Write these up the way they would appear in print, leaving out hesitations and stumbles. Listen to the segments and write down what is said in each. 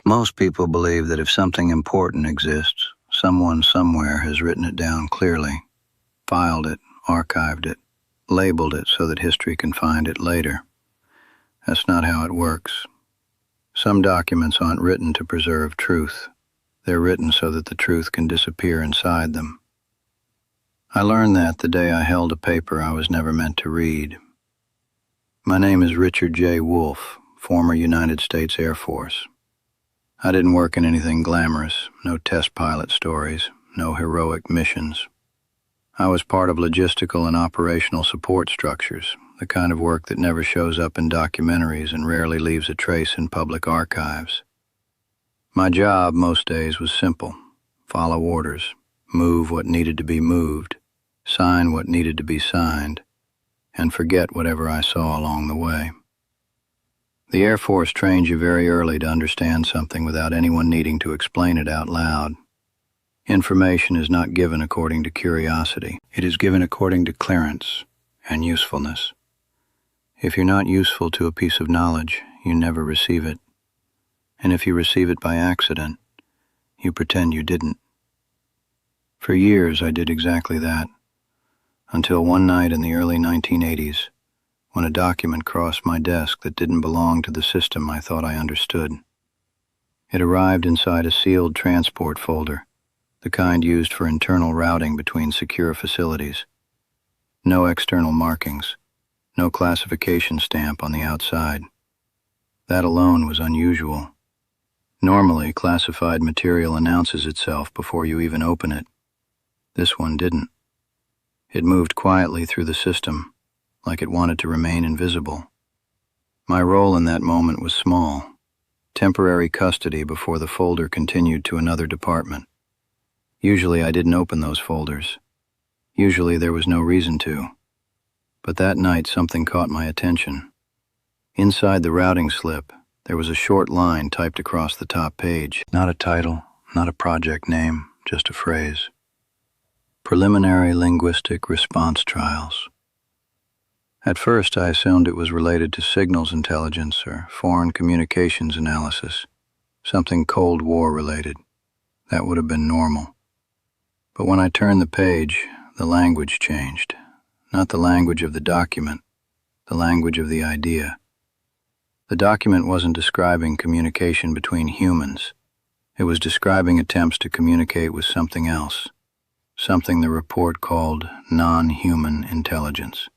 Most people believe that if something important exists, someone somewhere has written it down clearly, filed it, archived it, labeled it so that history can find it later. That's not how it works. Some documents aren't written to preserve truth. They're written so that the truth can disappear inside them. I learned that the day I held a paper I was never meant to read. My name is Richard J. Wolfe, former United States Air Force. I didn't work in anything glamorous, no test pilot stories, no heroic missions. I was part of logistical and operational support structures, the kind of work that never shows up in documentaries and rarely leaves a trace in public archives. My job most days was simple: follow orders, move what needed to be moved, sign what needed to be signed, and forget whatever I saw along the way. The Air Force trains you very early to understand something without anyone needing to explain it out loud. Information is not given according to curiosity. It is given according to clearance and usefulness. If you're not useful to a piece of knowledge, you never receive it. And if you receive it by accident, you pretend you didn't. For years, I did exactly that, until one night in the early 1980s, when a document crossed my desk that didn't belong to the system I thought I understood. It arrived inside a sealed transport folder, the kind used for internal routing between secure facilities. No external markings, no classification stamp on the outside. That alone was unusual. Normally, classified material announces itself before you even open it. This one didn't. It moved quietly through the system, like it wanted to remain invisible. My role in that moment was small: temporary custody before the folder continued to another department. Usually I didn't open those folders. Usually there was no reason to. But that night something caught my attention. Inside the routing slip, there was a short line typed across the top page. Not a title, not a project name, just a phrase. Preliminary Linguistic Response Trials. At first, I assumed it was related to signals intelligence or foreign communications analysis, something Cold War related. That would have been normal. But when I turned the page, the language changed. Not the language of the document, the language of the idea. The document wasn't describing communication between humans. It was describing attempts to communicate with something else, something the report called non-human intelligence.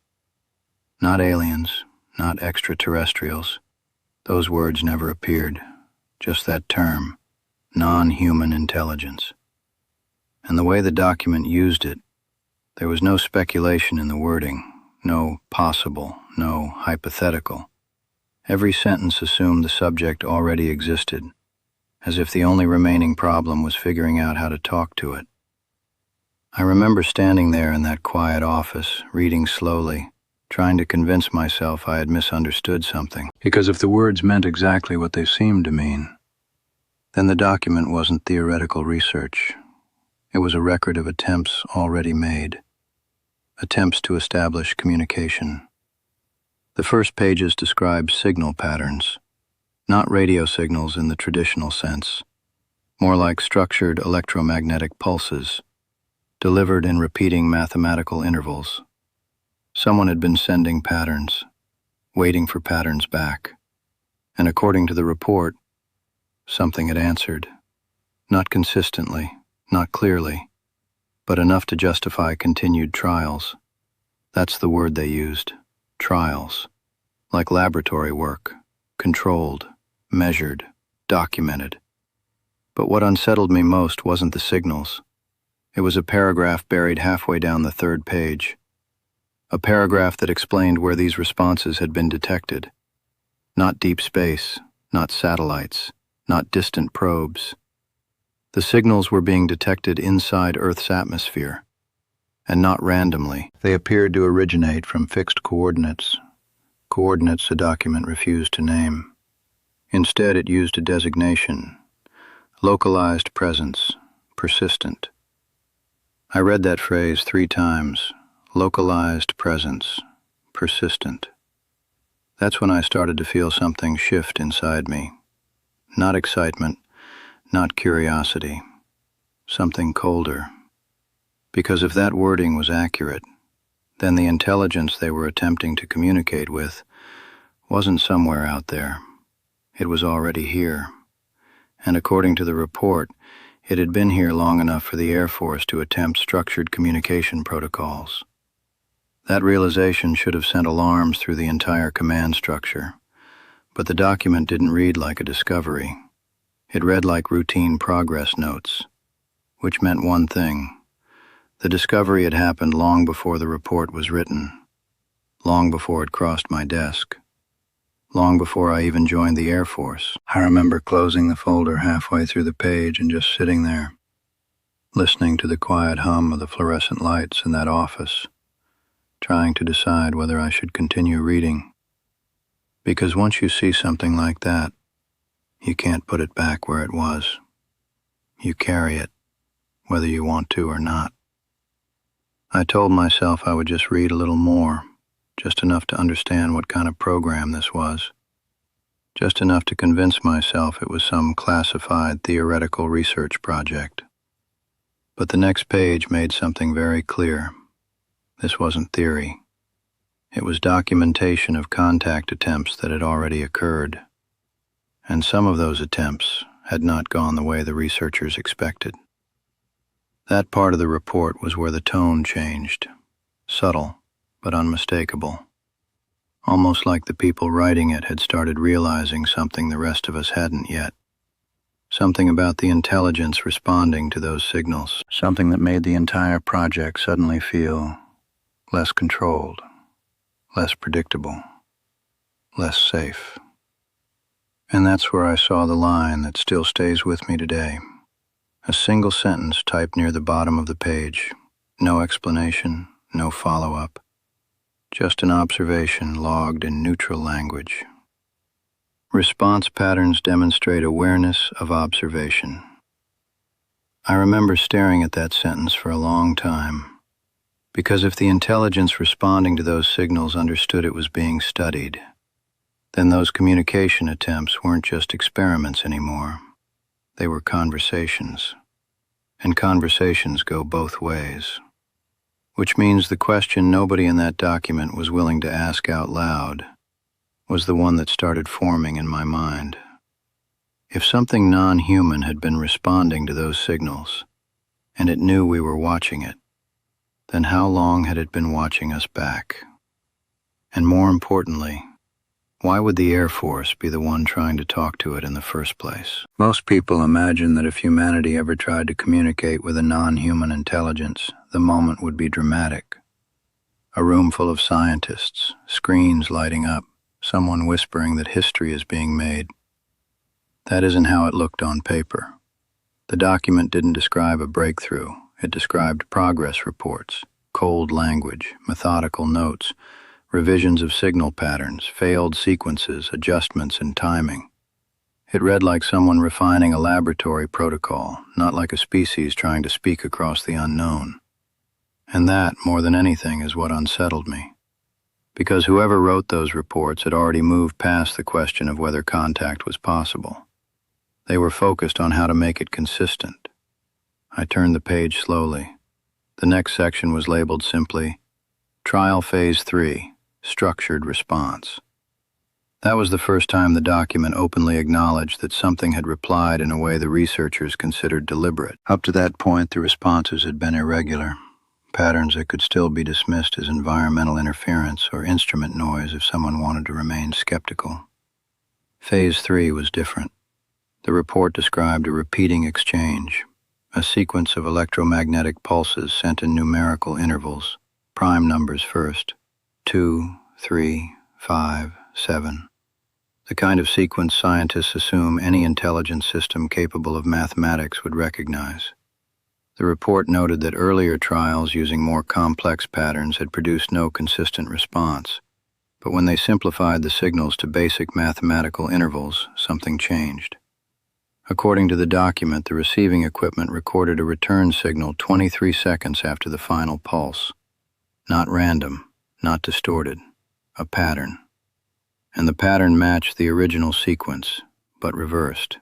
Not aliens, not extraterrestrials. Those words never appeared. Just that term, non-human intelligence. And the way the document used it, there was no speculation in the wording, no possible, no hypothetical. Every sentence assumed the subject already existed, as if the only remaining problem was figuring out how to talk to it. I remember standing there in that quiet office, reading slowly, trying to convince myself I had misunderstood something. Because if the words meant exactly what they seemed to mean, then the document wasn't theoretical research. It was a record of attempts already made, attempts to establish communication. The first pages describe signal patterns, not radio signals in the traditional sense, more like structured electromagnetic pulses, delivered in repeating mathematical intervals. Someone had been sending patterns, waiting for patterns back, and according to the report, something had answered. Not consistently, not clearly, but enough to justify continued trials. That's the word they used, trials, like laboratory work, controlled, measured, documented. But what unsettled me most wasn't the signals. It was a paragraph buried halfway down the third page. A paragraph that explained where these responses had been detected. Not deep space, not satellites, not distant probes. The signals were being detected inside Earth's atmosphere, and not randomly. They appeared to originate from fixed coordinates, coordinates the document refused to name. Instead, it used a designation: localized presence, persistent. I read that phrase 3 times. Localized presence, persistent. That's when I started to feel something shift inside me. Not excitement, not curiosity, something colder. Because if that wording was accurate, then the intelligence they were attempting to communicate with wasn't somewhere out there. It was already here. And according to the report, it had been here long enough for the Air Force to attempt structured communication protocols. That realization should have sent alarms through the entire command structure. But the document didn't read like a discovery. It read like routine progress notes, which meant one thing. The discovery had happened long before the report was written, long before it crossed my desk, long before I even joined the Air Force. I remember closing the folder halfway through the page and just sitting there, listening to the quiet hum of the fluorescent lights in that office, trying to decide whether I should continue reading. Because once you see something like that, you can't put it back where it was. You carry it, whether you want to or not. I told myself I would just read a little more, just enough to understand what kind of program this was, just enough to convince myself it was some classified theoretical research project. But the next page made something very clear. This wasn't theory. It was documentation of contact attempts that had already occurred, and some of those attempts had not gone the way the researchers expected. That part of the report was where the tone changed, subtle but unmistakable, almost like the people writing it had started realizing something the rest of us hadn't yet, something about the intelligence responding to those signals, something that made the entire project suddenly feel less controlled, less predictable, less safe. And that's where I saw the line that still stays with me today. A single sentence typed near the bottom of the page. No explanation, no follow-up. Just an observation logged in neutral language. Response patterns demonstrate awareness of observation. I remember staring at that sentence for a long time. Because if the intelligence responding to those signals understood it was being studied, then those communication attempts weren't just experiments anymore. They were conversations. And conversations go both ways. Which means the question nobody in that document was willing to ask out loud was the one that started forming in my mind. If something non-human had been responding to those signals, and it knew we were watching it, then how long had it been watching us back? And more importantly, why would the Air Force be the one trying to talk to it in the first place? Most people imagine that if humanity ever tried to communicate with a non-human intelligence, the moment would be dramatic. A room full of scientists, screens lighting up, someone whispering that history is being made. That isn't how it looked on paper. The document didn't describe a breakthrough. It described progress reports, cold language, methodical notes, revisions of signal patterns, failed sequences, adjustments in timing. It read like someone refining a laboratory protocol, not like a species trying to speak across the unknown. And that, more than anything, is what unsettled me. Because whoever wrote those reports had already moved past the question of whether contact was possible. They were focused on how to make it consistent. I turned the page slowly. The next section was labeled simply, Trial Phase 3, Structured Response. That was the first time the document openly acknowledged that something had replied in a way the researchers considered deliberate. Up to that point, the responses had been irregular, patterns that could still be dismissed as environmental interference or instrument noise if someone wanted to remain skeptical. Phase 3 was different. The report described a repeating exchange, a sequence of electromagnetic pulses sent in numerical intervals, prime numbers first, 2, 3, 5, 7. The kind of sequence scientists assume any intelligence system capable of mathematics would recognize. The report noted that earlier trials using more complex patterns had produced no consistent response, but when they simplified the signals to basic mathematical intervals, something changed. According to the document, the receiving equipment recorded a return signal 23 seconds after the final pulse. Not random, not distorted, a pattern. And the pattern matched the original sequence, but reversed.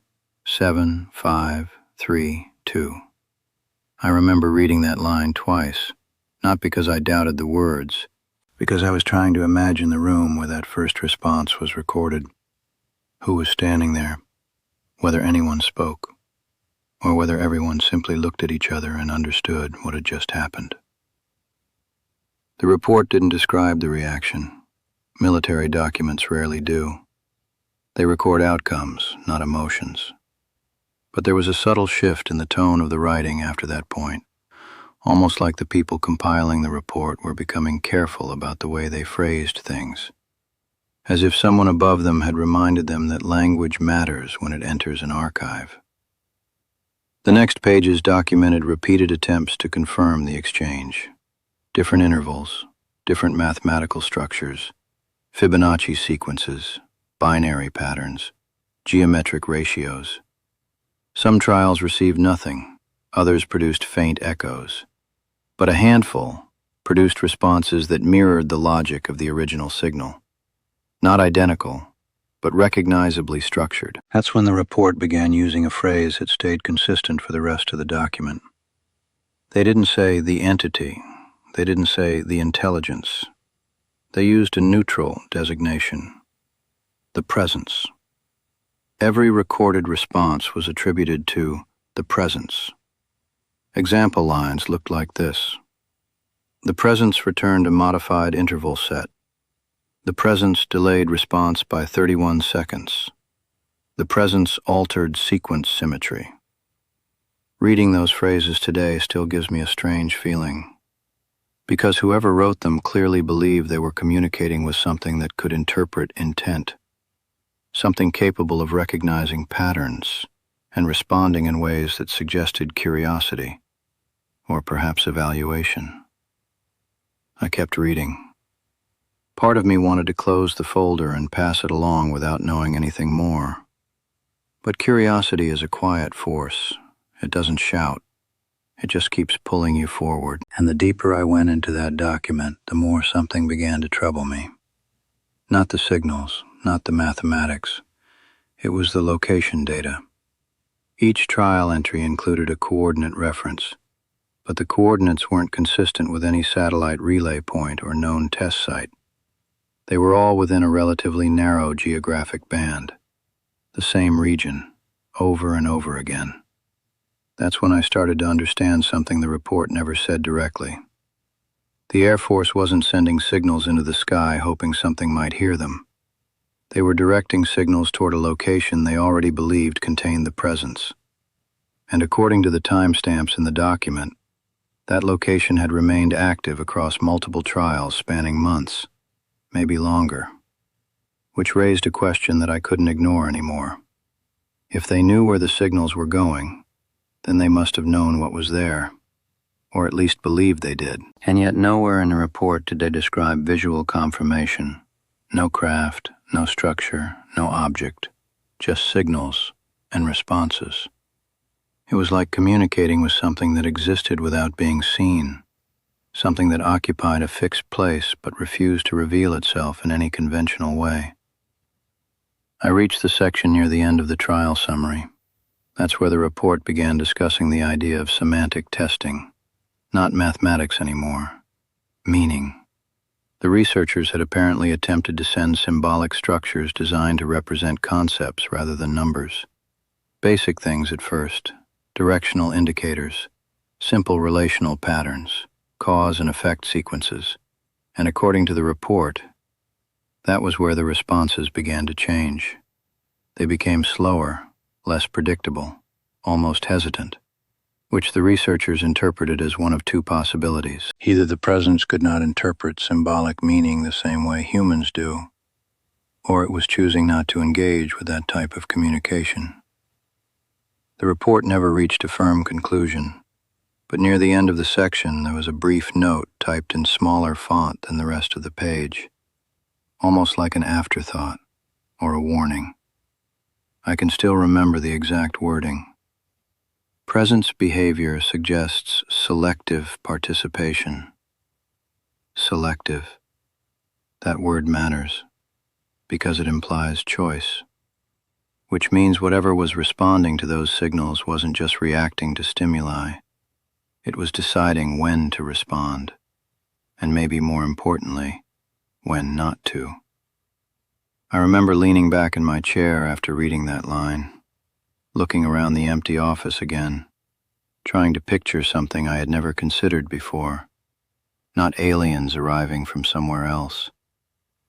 7, 5, 3, 2. I remember reading that line twice, not because I doubted the words, because I was trying to imagine the room where that first response was recorded, who was standing there, whether anyone spoke, or whether everyone simply looked at each other and understood what had just happened. The report didn't describe the reaction. Military documents rarely do. They record outcomes, not emotions. But there was a subtle shift in the tone of the writing after that point, almost like the people compiling the report were becoming careful about the way they phrased things, as if someone above them had reminded them that language matters when it enters an archive. The next pages documented repeated attempts to confirm the exchange. Different intervals, different mathematical structures, Fibonacci sequences, binary patterns, geometric ratios. Some trials received nothing, others produced faint echoes, but a handful produced responses that mirrored the logic of the original signal. Not identical, but recognizably structured. That's when the report began using a phrase that stayed consistent for the rest of the document. They didn't say the entity, they didn't say the intelligence. They used a neutral designation, the presence. Every recorded response was attributed to the presence. Example lines looked like this. The presence returned a modified interval set. The presence delayed response by 31 seconds. The presence altered sequence symmetry. Reading those phrases today still gives me a strange feeling, because whoever wrote them clearly believed they were communicating with something that could interpret intent, something capable of recognizing patterns and responding in ways that suggested curiosity, or perhaps evaluation. I kept reading. Part of me wanted to close the folder and pass it along without knowing anything more. But curiosity is a quiet force. It doesn't shout. It just keeps pulling you forward. And the deeper I went into that document, the more something began to trouble me. Not the signals, not the mathematics. It was the location data. Each trial entry included a coordinate reference, but the coordinates weren't consistent with any satellite relay point or known test site. They were all within a relatively narrow geographic band, the same region, over and over again. That's when I started to understand something the report never said directly. The Air Force wasn't sending signals into the sky hoping something might hear them. They were directing signals toward a location they already believed contained the presence. And according to the timestamps in the document, that location had remained active across multiple trials spanning months, maybe longer, which raised a question that I couldn't ignore anymore. If they knew where the signals were going, then they must have known what was there, or at least believed they did. And yet nowhere in the report did they describe visual confirmation. No craft, no structure, no object, just signals and responses. It was like communicating with something that existed without being seen, something that occupied a fixed place but refused to reveal itself in any conventional way. I reached the section near the end of the trial summary. That's where the report began discussing the idea of semantic testing, not mathematics anymore, meaning. The researchers had apparently attempted to send symbolic structures designed to represent concepts rather than numbers. Basic things at first, directional indicators, simple relational patterns, cause and effect sequences, and according to the report, that was where the responses began to change. They became slower, less predictable, almost hesitant, which the researchers interpreted as one of two possibilities. Either the presence could not interpret symbolic meaning the same way humans do, or it was choosing not to engage with that type of communication. The report never reached a firm conclusion, but near the end of the section there was a brief note typed in smaller font than the rest of the page, almost like an afterthought or a warning. I can still remember the exact wording. Presence behavior suggests selective participation. Selective. That word matters, because it implies choice. which means whatever was responding to those signals wasn't just reacting to stimuli. It was deciding when to respond, and maybe more importantly, when not to. I remember leaning back in my chair after reading that line, looking around the empty office again, trying to picture something I had never considered before. Not aliens arriving from somewhere else,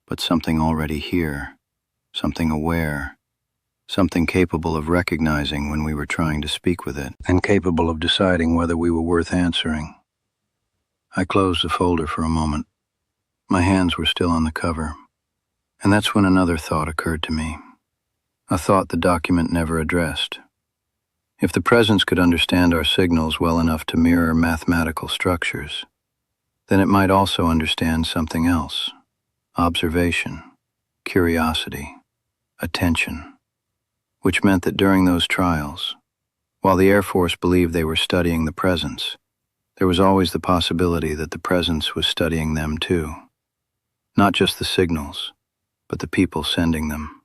but something already here, something aware, something capable of recognizing when we were trying to speak with it, and capable of deciding whether we were worth answering. I closed the folder for a moment. My hands were still on the cover, and that's when another thought occurred to me, a thought the document never addressed. If the presence could understand our signals well enough to mirror mathematical structures, then it might also understand something else: observation, curiosity, attention, which meant that during those trials, while the Air Force believed they were studying the presence, there was always the possibility that the presence was studying them too. Not just the signals, but the people sending them.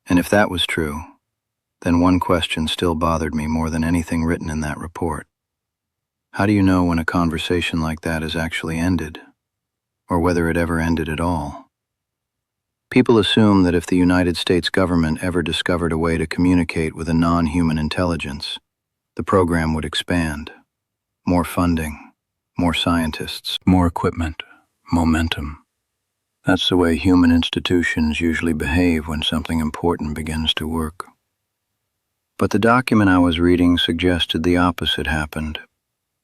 And if that was true, then one question still bothered me more than anything written in that report. How do you know when a conversation like that is actually ended, or whether it ever ended at all? People assume that if the United States government ever discovered a way to communicate with a non-human intelligence, the program would expand. More funding, more scientists, more equipment, momentum. That's the way human institutions usually behave when something important begins to work. But the document I was reading suggested the opposite happened.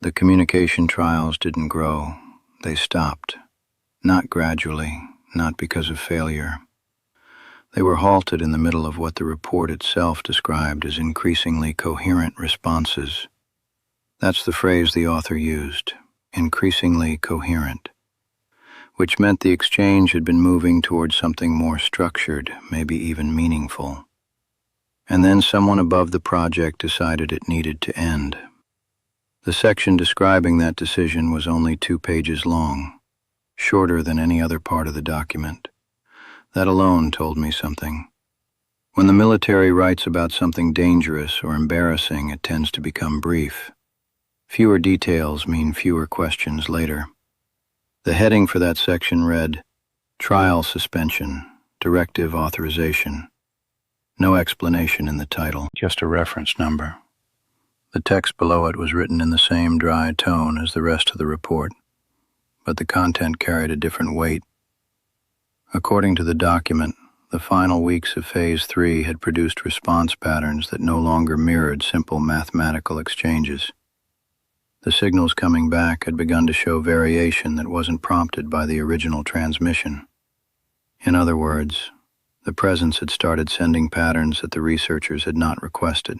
The communication trials didn't grow, they stopped. Not gradually, not because of failure. They were halted in the middle of what the report itself described as increasingly coherent responses. That's the phrase the author used, increasingly coherent, which meant the exchange had been moving towards something more structured, maybe even meaningful. And then someone above the project decided it needed to end. The section describing that decision was only 2 pages long, shorter than any other part of the document. That alone told me something. When the military writes about something dangerous or embarrassing, it tends to become brief. Fewer details mean fewer questions later. The heading for that section read, Trial Suspension, Directive Authorization. No explanation in the title, just a reference number. The text below it was written in the same dry tone as the rest of the report, but the content carried a different weight. According to the document, the final weeks of Phase 3 had produced response patterns that no longer mirrored simple mathematical exchanges. The signals coming back had begun to show variation that wasn't prompted by the original transmission. In other words, the presence had started sending patterns that the researchers had not requested.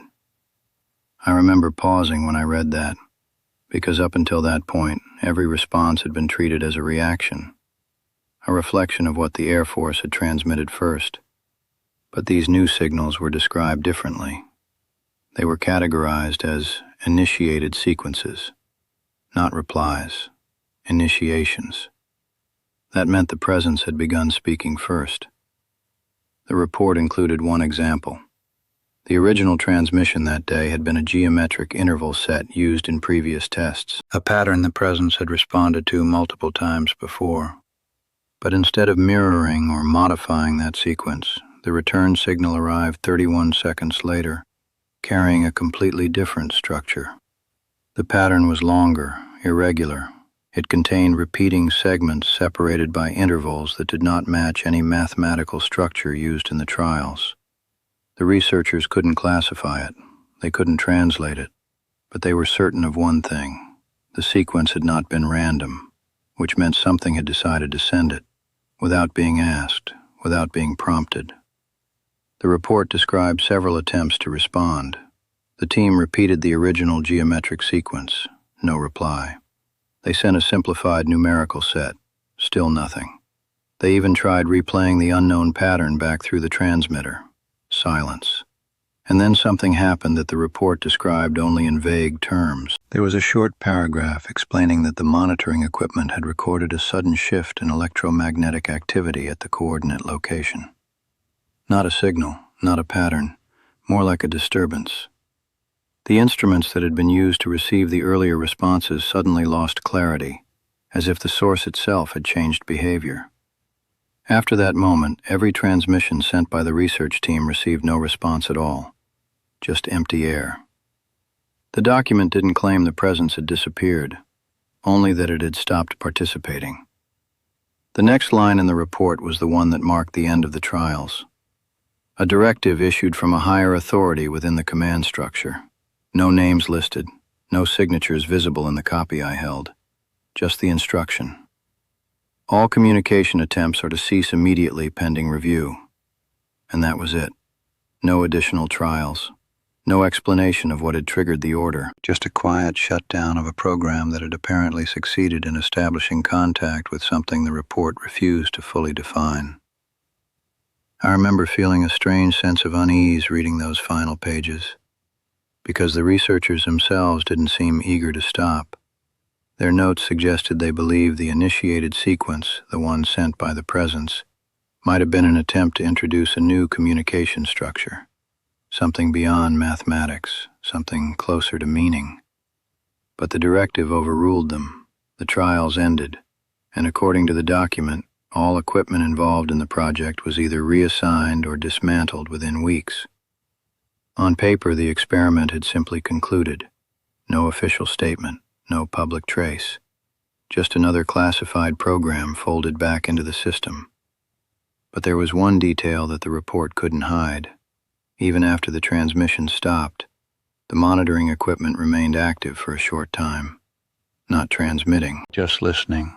I remember pausing when I read that, because up until that point, every response had been treated as a reaction, a reflection of what the Air Force had transmitted first. But these new signals were described differently. They were categorized as initiated sequences, not replies, initiations. That meant the presence had begun speaking first. The report included one example. The original transmission that day had been a geometric interval set used in previous tests, a pattern the presence had responded to multiple times before. But instead of mirroring or modifying that sequence, the return signal arrived 31 seconds later, carrying a completely different structure. The pattern was longer, irregular. It contained repeating segments separated by intervals that did not match any mathematical structure used in the trials. The researchers couldn't classify it, they couldn't translate it, but they were certain of one thing: the sequence had not been random, which meant something had decided to send it, without being asked, without being prompted. The report described several attempts to respond. The team repeated the original geometric sequence, no reply. They sent a simplified numerical set, still nothing. They even tried replaying the unknown pattern back through the transmitter. Silence. And then something happened that the report described only in vague terms. There was a short paragraph explaining that the monitoring equipment had recorded a sudden shift in electromagnetic activity at the coordinate location. Not a signal, not a pattern, more like a disturbance. The instruments that had been used to receive the earlier responses suddenly lost clarity, as if the source itself had changed behavior. After that moment, every transmission sent by the research team received no response at all, just empty air. The document didn't claim the presence had disappeared, only that it had stopped participating. The next line in the report was the one that marked the end of the trials. A directive issued from a higher authority within the command structure. No names listed, no signatures visible in the copy I held, just the instruction. All communication attempts are to cease immediately pending review. And that was it. No additional trials. No explanation of what had triggered the order. Just a quiet shutdown of a program that had apparently succeeded in establishing contact with something the report refused to fully define. I remember feeling a strange sense of unease reading those final pages, because the researchers themselves didn't seem eager to stop. Their notes suggested they believed the initiated sequence, the one sent by the presence, might have been an attempt to introduce a new communication structure, something beyond mathematics, something closer to meaning. But the directive overruled them. The trials ended, and according to the document, all equipment involved in the project was either reassigned or dismantled within weeks. On paper, the experiment had simply concluded. No official statement. No public trace, just another classified program folded back into the system. But there was one detail that the report couldn't hide. Even after the transmission stopped, the monitoring equipment remained active for a short time, not transmitting, just listening.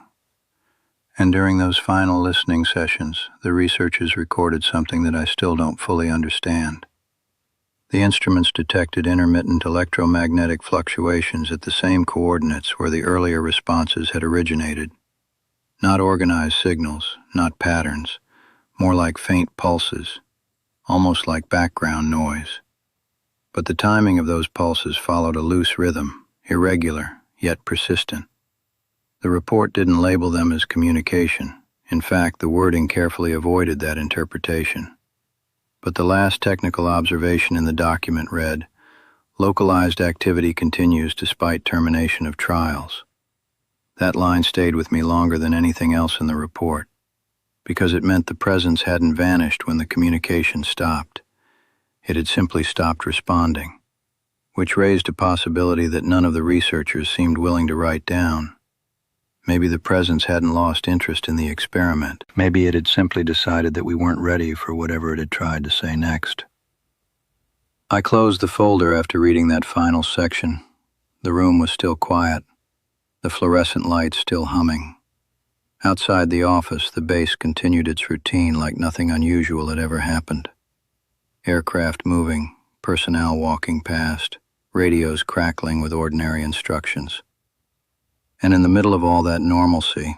And during those final listening sessions, the researchers recorded something that I still don't fully understand. The instruments detected intermittent electromagnetic fluctuations at the same coordinates where the earlier responses had originated. Not organized signals, not patterns, more like faint pulses, almost like background noise. But the timing of those pulses followed a loose rhythm, irregular, yet persistent. The report didn't label them as communication. In fact, the wording carefully avoided that interpretation. But the last technical observation in the document read, "Localized activity continues despite termination of trials." That line stayed with me longer than anything else in the report, because it meant the presence hadn't vanished when the communication stopped. It had simply stopped responding, which raised a possibility that none of the researchers seemed willing to write down. Maybe the presence hadn't lost interest in the experiment. Maybe it had simply decided that we weren't ready for whatever it had tried to say next. I closed the folder after reading that final section. The room was still quiet, the fluorescent lights still humming. Outside the office, the base continued its routine like nothing unusual had ever happened. Aircraft moving, personnel walking past, radios crackling with ordinary instructions. And in the middle of all that normalcy,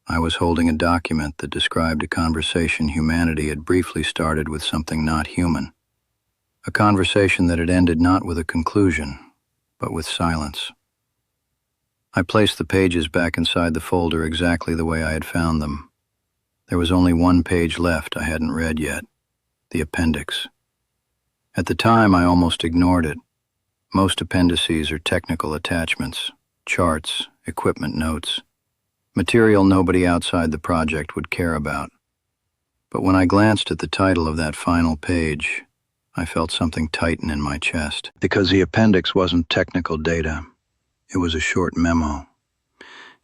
I was holding a document that described a conversation humanity had briefly started with something not human. A conversation that had ended not with a conclusion, but with silence. I placed the pages back inside the folder exactly the way I had found them. There was only one page left I hadn't read yet, the appendix. At the time, I almost ignored it. Most appendices are technical attachments, charts, equipment notes, material nobody outside the project would care about. But when I glanced at the title of that final page, I felt something tighten in my chest. Because the appendix wasn't technical data, it was a short memo,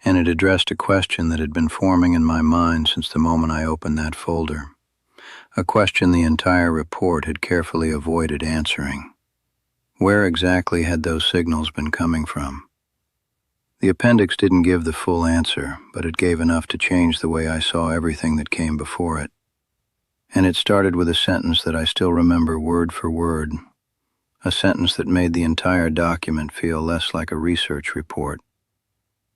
and it addressed a question that had been forming in my mind since the moment I opened that folder. A question the entire report had carefully avoided answering. Where exactly had those signals been coming from? The appendix didn't give the full answer, but it gave enough to change the way I saw everything that came before it. And it started with a sentence that I still remember word for word, a sentence that made the entire document feel less like a research report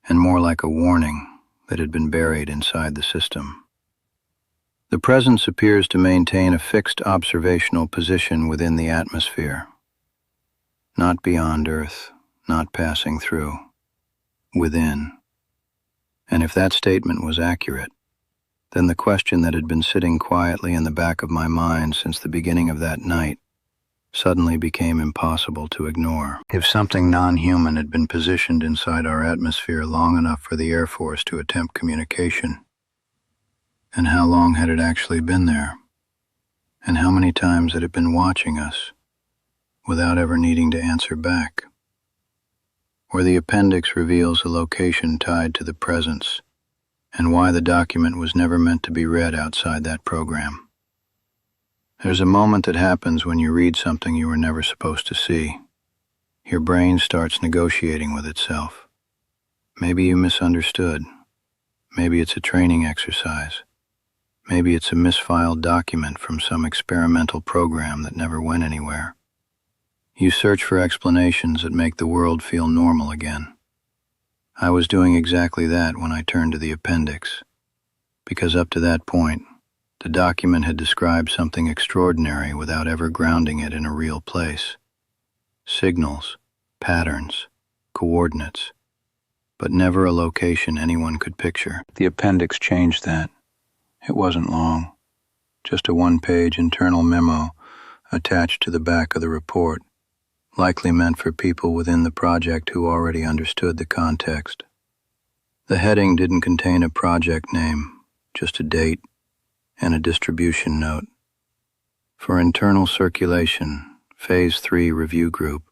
and more like a warning that had been buried inside the system. The presence appears to maintain a fixed observational position within the atmosphere, not beyond Earth, not passing through. Within. And if that statement was accurate, Then the question that had been sitting quietly in the back of my mind since the beginning of that night suddenly became impossible to ignore. If something non-human had been positioned inside our atmosphere long enough for the Air Force to attempt communication, and how long had it actually been there? And how many times had it been watching us without ever needing to answer back? Where the appendix reveals a location tied to the presence, and why the document was never meant to be read outside that program. There's a moment that happens when you read something you were never supposed to see. Your brain starts negotiating with itself. Maybe you misunderstood. Maybe it's a training exercise. Maybe it's a misfiled document from some experimental program that never went anywhere. You search for explanations that make the world feel normal again. I was doing exactly that when I turned to the appendix, because up to that point, the document had described something extraordinary without ever grounding it in a real place. Signals, patterns, coordinates, but never a location anyone could picture. The appendix changed that. It wasn't long, just a one-page internal memo attached to the back of the report, likely meant for people within the project who already understood the context. The heading didn't contain a project name, just a date and a distribution note. For internal circulation, Phase 3 Review Group.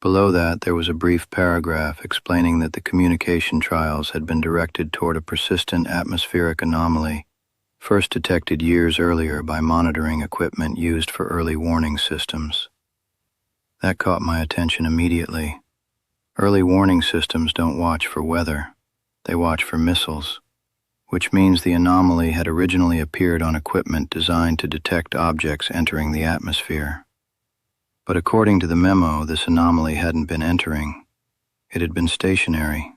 Below that, there was a brief paragraph explaining that the communication trials had been directed toward a persistent atmospheric anomaly first detected years earlier by monitoring equipment used for early warning systems. That caught my attention immediately. Early warning systems don't watch for weather, they watch for missiles, which means the anomaly had originally appeared on equipment designed to detect objects entering the atmosphere. But according to the memo, this anomaly hadn't been entering. It had been stationary.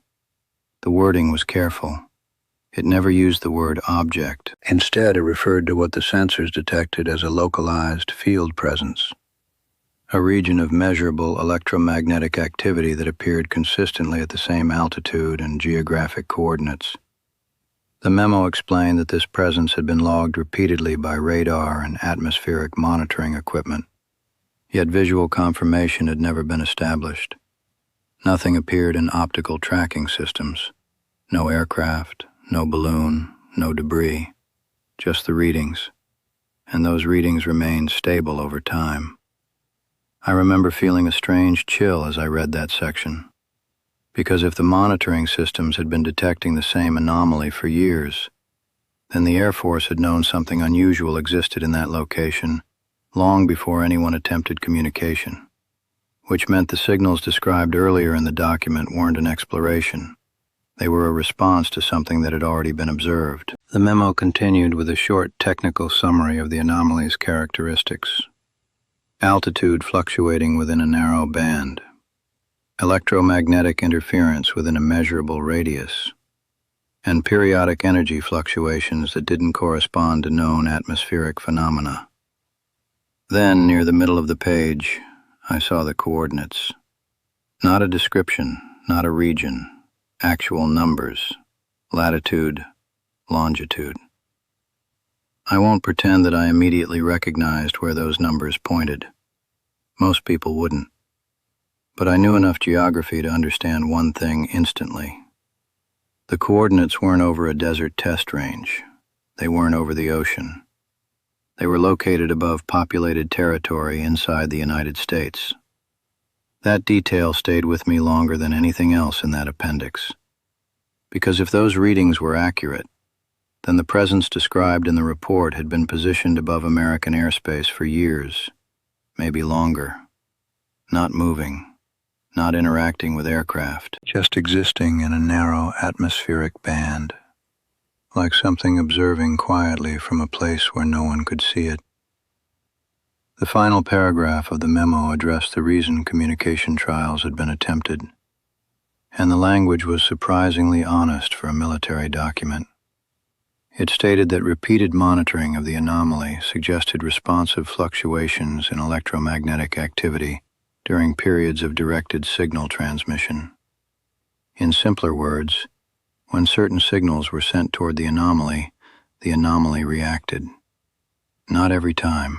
The wording was careful. It never used the word object. Instead, it referred to what the sensors detected as a localized field presence, a region of measurable electromagnetic activity that appeared consistently at the same altitude and geographic coordinates. The memo explained that this presence had been logged repeatedly by radar and atmospheric monitoring equipment, yet visual confirmation had never been established. Nothing appeared in optical tracking systems. No aircraft, no balloon, no debris, just the readings, and those readings remained stable over time. I remember feeling a strange chill as I read that section, because if the monitoring systems had been detecting the same anomaly for years, then the Air Force had known something unusual existed in that location long before anyone attempted communication, which meant the signals described earlier in the document weren't an exploration. They were a response to something that had already been observed. The memo continued with a short technical summary of the anomaly's characteristics. Altitude fluctuating within a narrow band. Electromagnetic interference within a measurable radius. And periodic energy fluctuations that didn't correspond to known atmospheric phenomena. Then, near the middle of the page, I saw the coordinates. Not a description, not a region. Actual numbers, latitude, longitude. I won't pretend that I immediately recognized where those numbers pointed. Most people wouldn't. But I knew enough geography to understand one thing instantly. The coordinates weren't over a desert test range. They weren't over the ocean. They were located above populated territory inside the United States. That detail stayed with me longer than anything else in that appendix. Because if those readings were accurate, then the presence described in the report had been positioned above American airspace for years, maybe longer, not moving, not interacting with aircraft, just existing in a narrow atmospheric band, like something observing quietly from a place where no one could see it. The final paragraph of the memo addressed the reason communication trials had been attempted, and the language was surprisingly honest for a military document. It stated that repeated monitoring of the anomaly suggested responsive fluctuations in electromagnetic activity during periods of directed signal transmission. In simpler words, when certain signals were sent toward the anomaly, the anomaly reacted. Not every time.